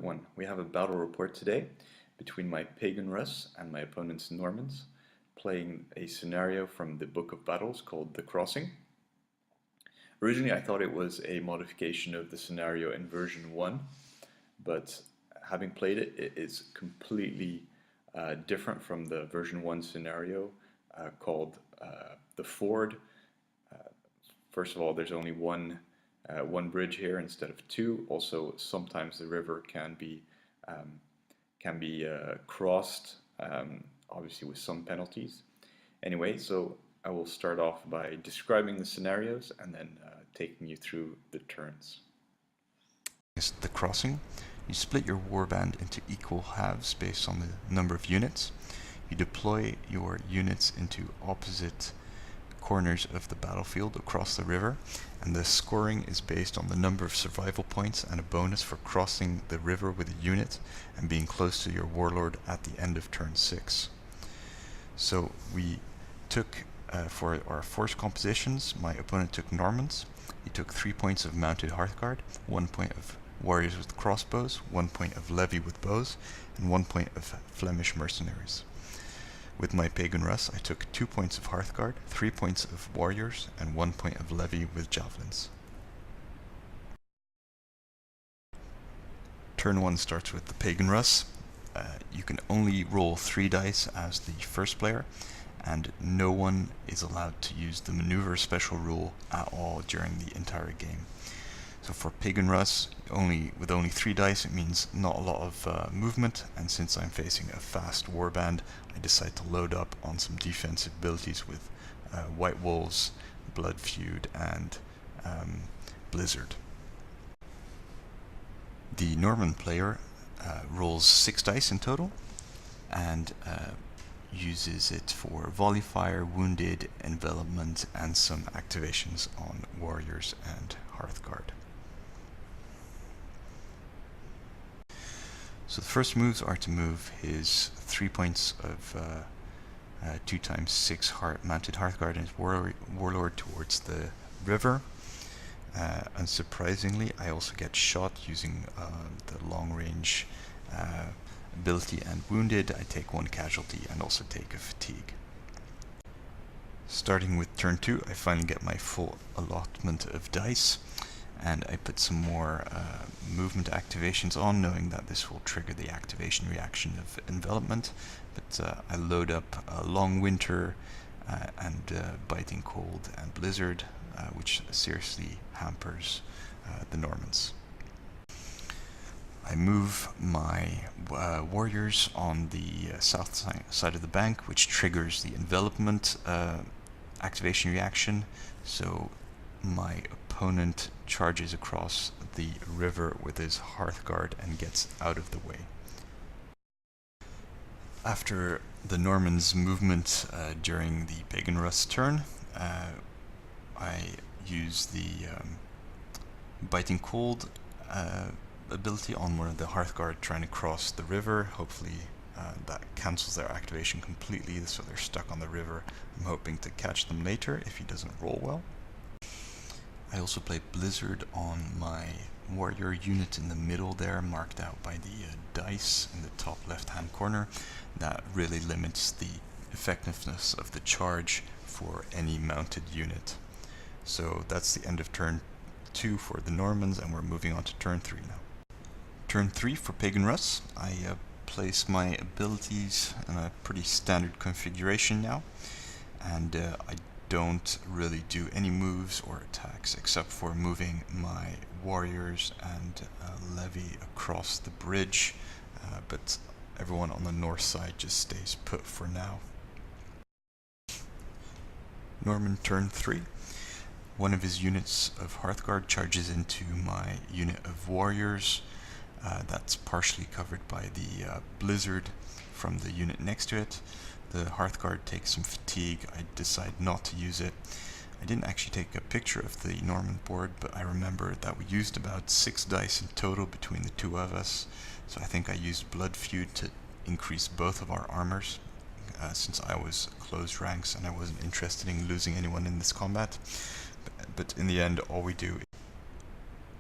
everyone. We have a battle report today between my Pagan Rus and my opponent's Normans, playing a scenario from the Book of Battles called The Crossing. Originally I thought it was a modification of the scenario in version 1, but having played it, it is completely different from the version 1 scenario called The Ford. First of all, there's only one bridge here instead of two. Also, sometimes the river can be crossed, obviously with some penalties. Anyway, so I will start off by describing the scenarios and then taking you through the turns. The crossing. You split your warband into equal halves based on the number of units. You deploy your units into opposite corners of the battlefield across the river, and the scoring is based on the number of survival points and a bonus for crossing the river with a unit and being close to your warlord at the end of turn 6. So we took, for our force compositions, my opponent took Normans. He took 3 points of mounted Hearthguard, 1 point of warriors with crossbows, 1 point of levy with bows, and 1 point of Flemish mercenaries. With my Pagan Rus, I took 2 points of Hearthguard, 3 points of warriors, and 1 point of levy with javelins. Turn 1 starts with the Pagan Rus. You can only roll 3 dice as the first player, and no one is allowed to use the maneuver special rule at all during the entire game. So for Pagan Rus, with only 3 dice, it means not a lot of movement, and since I'm facing a fast warband, I decide to load up on some defensive abilities with White Wolves, Blood Feud, and Blizzard. The Norman player rolls 6 dice in total, and uses it for Volley Fire, Wounded, Envelopment, and some activations on Warriors and Hearthguard. So the first moves are to move his 3 points of 2 times 6 mounted Hearthguard and his warlord towards the river. Unsurprisingly, I also get shot using the long range ability and wounded. I take 1 casualty and also take a fatigue. Starting with turn 2, I finally get my full allotment of dice, and I put some more movement activations on, knowing that this will trigger the activation reaction of envelopment. But I load up Long Winter and Biting Cold and Blizzard, which seriously hampers the Normans. I move my warriors on the south side of the bank, which triggers the envelopment activation reaction. So my opponent charges across the river with his Hearthguard and gets out of the way. After the Normans' movement during the Pagan Rus turn, I use the Biting Cold ability on one of the Hearthguard trying to cross the river. Hopefully that cancels their activation completely, so they're stuck on the river. I'm hoping to catch them later if he doesn't roll well. I also play Blizzard on my warrior unit in the middle there, marked out by the dice in the top left hand corner. That really limits the effectiveness of the charge for any mounted unit. So that's the end of turn 2 for the Normans, and we're moving on to turn 3 now. Turn 3 for Pagan Rus. I place my abilities in a pretty standard configuration now, and I don't really do any moves or attacks except for moving my warriors and levy across the bridge, but everyone on the north side just stays put for now. Norman turn 3. One of his units of Hearthguard charges into my unit of warriors. That's partially covered by the Blizzard from the unit next to it. The Hearthguard takes some fatigue. I decide not to use it. I didn't actually take a picture of the Norman board, but I remember that we used about 6 dice in total between the two of us, so I think I used Blood Feud to increase both of our armors, since I was closed ranks and I wasn't interested in losing anyone in this combat. But in the end, all we do,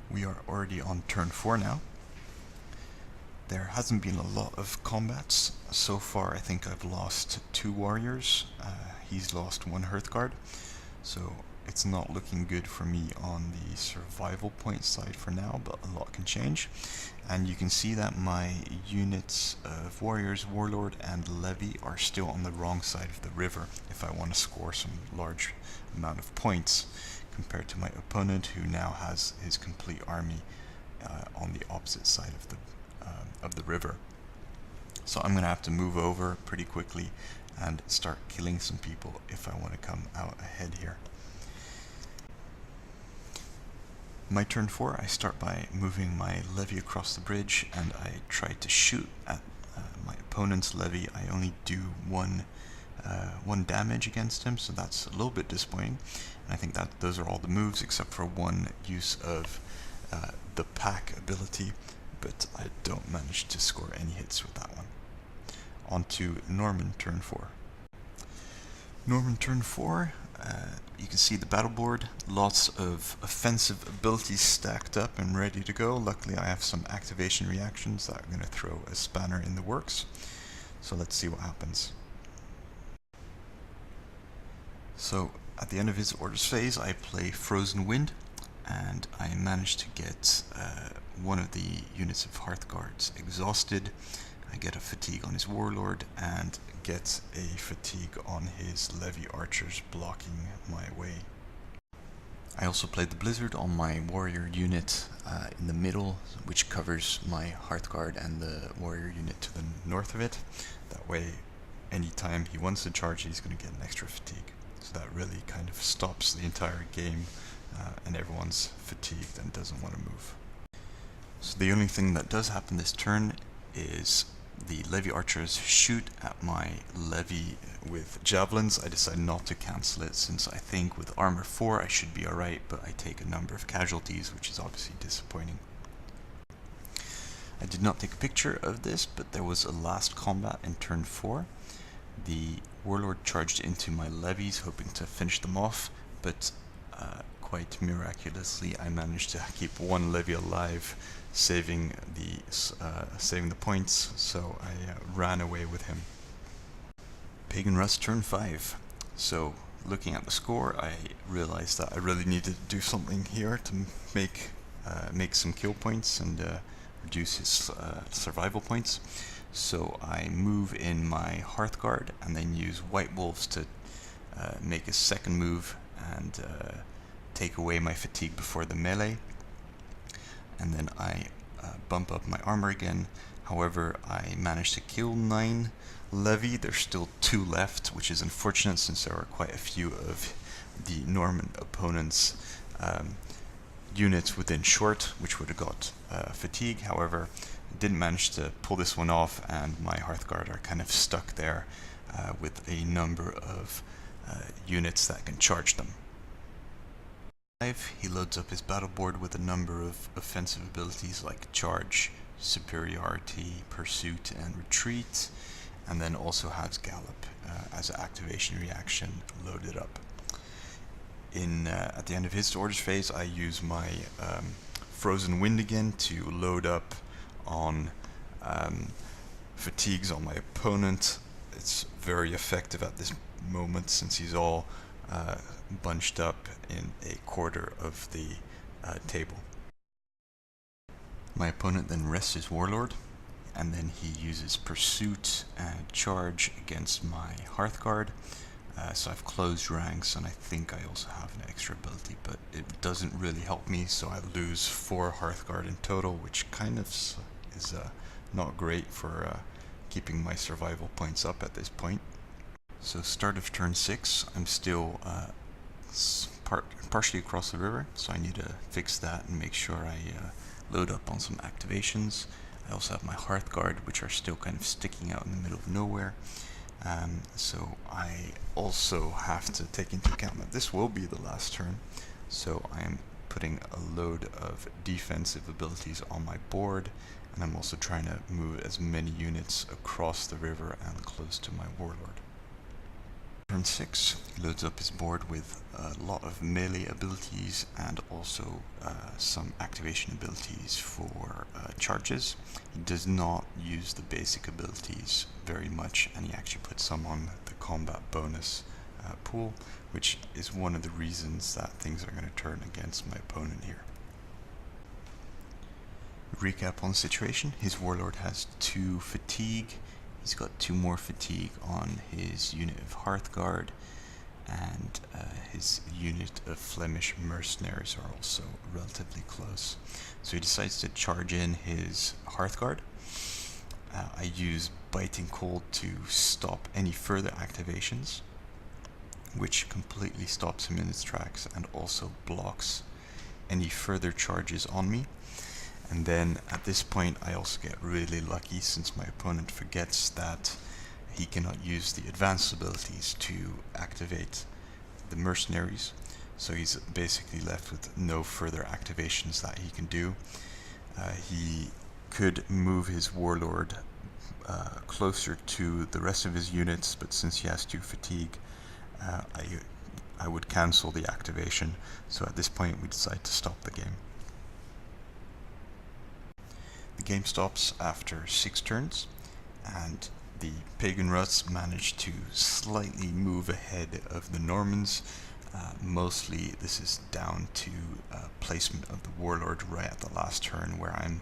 we are already on turn 4 now. There hasn't been a lot of combats. So far I think I've lost 2 warriors. He's lost 1 Hearthguard. So it's not looking good for me on the survival point side for now, but a lot can change. And you can see that my units of warriors, warlord and levy are still on the wrong side of the river if I want to score some large amount of points, compared to my opponent who now has his complete army on the opposite side of the river. So I'm gonna have to move over pretty quickly and start killing some people if I want to come out ahead here. My turn 4, I start by moving my levy across the bridge, and I try to shoot at my opponent's levy. I only do one damage against him, so that's a little bit disappointing. And I think that those are all the moves except for one use of the pack ability, but I don't manage to score any hits with that one. On to Norman, turn 4. Norman, turn 4. You can see the battle board, lots of offensive abilities stacked up and ready to go. Luckily I have some activation reactions that are going to throw a spanner in the works. So let's see what happens. So at the end of his orders phase I play Frozen Wind, and I managed to get one of the units of Hearthguards exhausted. I get a fatigue on his warlord and get a fatigue on his levy archers blocking my way. I also played the Blizzard on my warrior unit in the middle, which covers my Hearthguard and the warrior unit to the north of it. That way, anytime he wants to charge, he's going to get an extra fatigue. So that really kind of stops the entire game, and everyone's fatigued and doesn't want to move. So the only thing that does happen this turn is the levy archers shoot at my levy with javelins. I decide not to cancel it since I think with armor 4 I should be alright, but I take a number of casualties, which is obviously disappointing. I did not take a picture of this, but there was a last combat in turn 4. The warlord charged into my levies hoping to finish them off, but quite miraculously I managed to keep one levy alive, saving the points, so I ran away with him. Pagan Rus, turn 5. So looking at the score, I realized that I really needed to do something here to make some kill points and reduce his survival points. So I move in my Hearthguard and then use White Wolves to make a second move and take away my fatigue before the melee. And then I bump up my armor again. However, I managed to kill 9 levy. There's still 2 left, which is unfortunate since there are quite a few of the Norman opponent's units within short, which would have got fatigue. However, I didn't manage to pull this one off, and my Hearthguard are kind of stuck there with a number of units that can charge them. He loads up his battle board with a number of offensive abilities like charge, superiority, pursuit and retreat, and then also has gallop as an activation reaction loaded up. At the end of his orders phase I use my Frozen Wind again to load up on fatigues on my opponent. It's very effective at this moment since he's all bunched up in a quarter of the table. My opponent then rests his warlord, and then he uses pursuit and charge against my Hearthguard. So I've closed ranks, and I think I also have an extra ability, but it doesn't really help me, so I lose 4 Hearthguard in total, which kind of is not great for keeping my survival points up at this point. So start of turn 6, I'm still partially across the river, so I need to fix that and make sure I load up on some activations. I also have my Hearthguard, which are still kind of sticking out in the middle of nowhere. So I also have to take into account that this will be the last turn, so I am putting a load of defensive abilities on my board, and I'm also trying to move as many units across the river and close to my warlord. Turn 6, he loads up his board with a lot of melee abilities and also some activation abilities for charges. He does not use the basic abilities very much, and he actually puts some on the combat bonus pool, which is one of the reasons that things are going to turn against my opponent here. Recap on the situation: his warlord has 2 fatigue, he's got 2 more fatigue on his unit of Hearthguard, and his unit of Flemish mercenaries are also relatively close. So he decides to charge in his Hearthguard. I use Biting Cold to stop any further activations, which completely stops him in his tracks and also blocks any further charges on me. And then at this point I also get really lucky, since my opponent forgets that he cannot use the advanced abilities to activate the mercenaries, so he's basically left with no further activations that he can do. He could move his warlord closer to the rest of his units, but since he has 2 fatigue, I would cancel the activation, so at this point we decide to stop the game. The game stops after 6 turns, and the Pagan Rus managed to slightly move ahead of the Normans. Mostly this is down to placement of the warlord right at the last turn, where I'm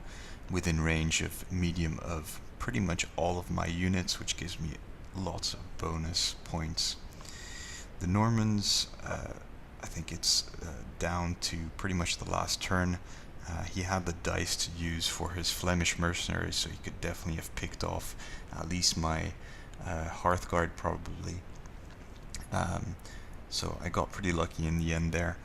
within range of medium of pretty much all of my units, which gives me lots of bonus points. The Normans, I think it's down to pretty much the last turn. He had the dice to use for his Flemish mercenaries, so he could definitely have picked off at least my Hearthguard probably. So I got pretty lucky in the end there.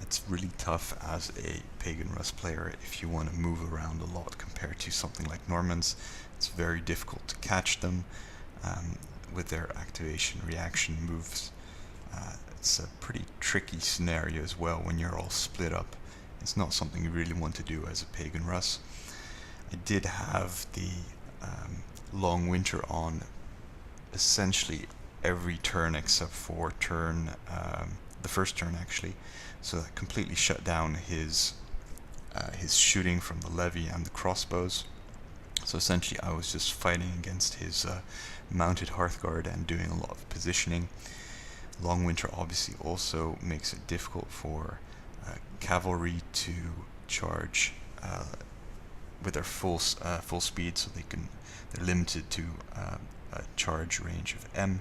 It's really tough as a Pagan Rus player if you want to move around a lot compared to something like Normans. It's very difficult to catch them with their activation reaction moves. It's a pretty tricky scenario as well when you're all split up. It's not something you really want to do as a Pagan Rus. I did have the Long Winter on essentially every turn except for turn, the first turn actually, so that completely shut down his shooting from the levy and the crossbows. So essentially I was just fighting against his mounted Hearthguard and doing a lot of positioning. Long Winter obviously also makes it difficult for cavalry to charge with their full speed, so they're limited to a charge range of M.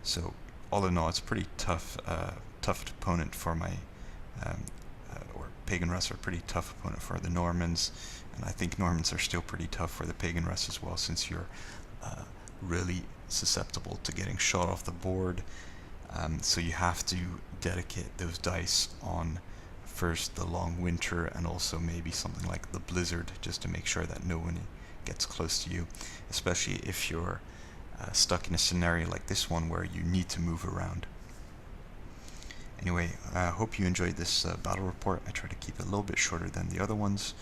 So all in all, it's a pretty tough opponent for my or Pagan Rus are a pretty tough opponent for the Normans, and I think Normans are still pretty tough for the Pagan Rus as well, since you're really susceptible to getting shot off the board. So you have to dedicate those dice on first the Long Winter and also maybe something like the Blizzard, just to make sure that no one gets close to you, especially if you're stuck in a scenario like this one where you need to move around. Anyway, I hope you enjoyed this battle report. I try to keep it a little bit shorter than the other ones,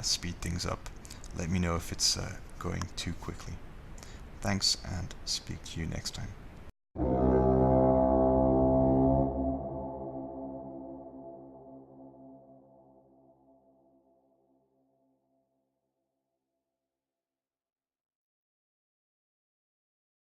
speed things up. Let me know if it's going too quickly. Thanks, and speak to you next time.